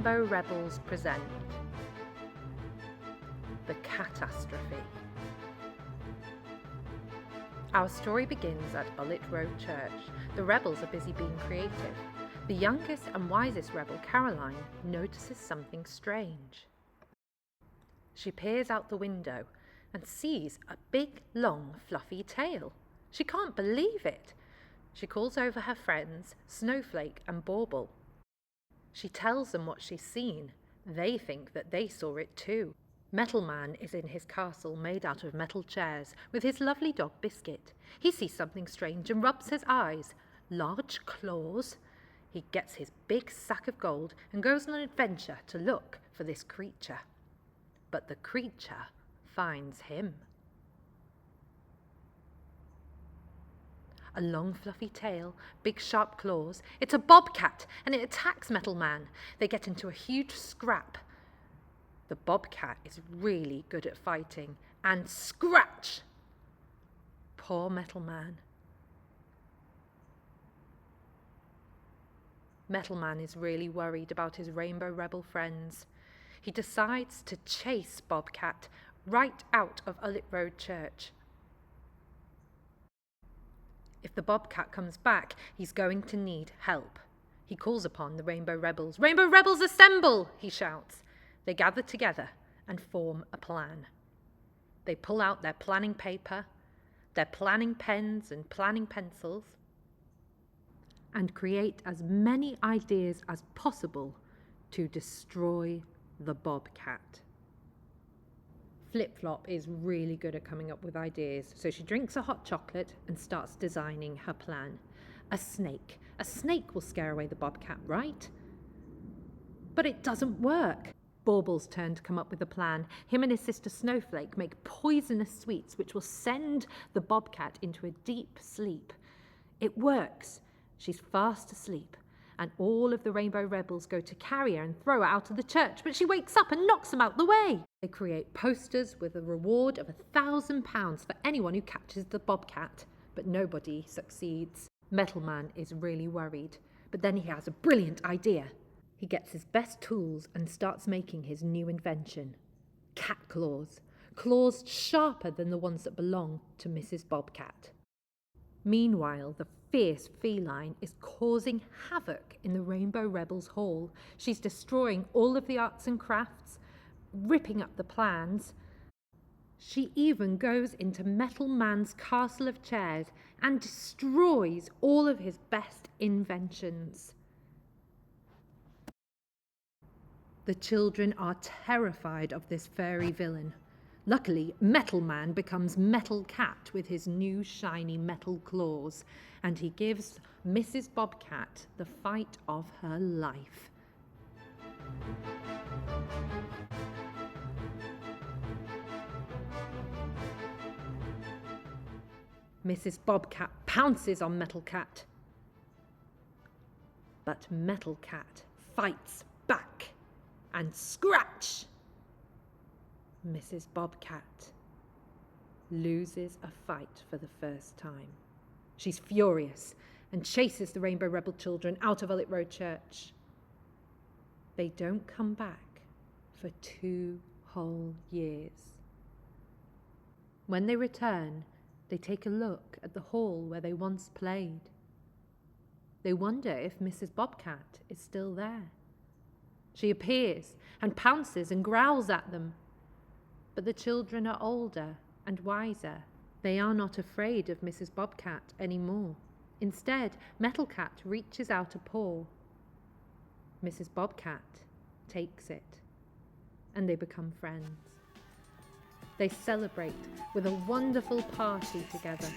Rainbow Rebels present the Cat Astrophe. Our story begins at Ullet Road Church. The rebels are busy being creative. The youngest and wisest rebel, Caroline, notices something strange. She peers out the window and sees a big, long, fluffy tail. She can't believe it. She calls over her friends, Snowflake and Bauble. She tells them what she's seen. They think that they saw it too. Metal Man is in his castle made out of metal chairs with his lovely dog Biscuit. He sees something strange and rubs his eyes. Large claws. He gets his big sack of gold and goes on an adventure to look for this creature. But the creature finds him. A long fluffy tail, big sharp claws. It's a bobcat and it attacks Metal Man. They get into a huge scrap. The bobcat is really good at fighting, and scratch! Poor Metal Man. Metal Man is really worried about his Rainbow Rebel friends. He decides to chase Bobcat right out of Ullet Road Church. If the Bobcat comes back, he's going to need help. He calls upon the Rainbow Rebels. "Rainbow Rebels, assemble!" he shouts. They gather together and form a plan. They pull out their planning paper, their planning pens and planning pencils, and create as many ideas as possible to destroy the Bobcat. Flip-Flop is really good at coming up with ideas, so she drinks a hot chocolate and starts designing her plan. A snake. A snake will scare away the Bobcat, right? But it doesn't work. Bauble's turn to come up with a plan. Him and his sister Snowflake make poisonous sweets which will send the Bobcat into a deep sleep. It works. She's fast asleep, and all of the Rainbow Rebels go to carry her and throw her out of the church, but she wakes up and knocks them out the way. They create posters with a reward of £1,000 for anyone who catches the Bobcat, but nobody succeeds. Metal Man is really worried, but then he has a brilliant idea. He gets his best tools and starts making his new invention. Cat claws. Claws sharper than the ones that belong to Mrs. Bobcat. Meanwhile, the fierce feline is causing havoc in the Rainbow Rebels Hall. She's destroying all of the arts and crafts, ripping up the plans. She even goes into Metal Man's castle of chairs and destroys all of his best inventions. The children are terrified of this furry villain. Luckily, Metal Man becomes Metal Cat with his new shiny metal claws, and he gives Mrs. Bobcat the fight of her life. Mrs. Bobcat pounces on Metal Cat, but Metal Cat fights back. And scratch! Mrs. Bobcat loses a fight for the first time. She's furious and chases the Rainbow Rebel children out of Ullet Road Church. They don't come back for 2 whole years. When they return, they take a look at the hall where they once played. They wonder if Mrs. Bobcat is still there. She appears and pounces and growls at them. But the children are older and wiser. They are not afraid of Mrs. Bobcat anymore. Instead, Metal Cat reaches out a paw. Mrs. Bobcat takes it, and they become friends. They celebrate with a wonderful party together.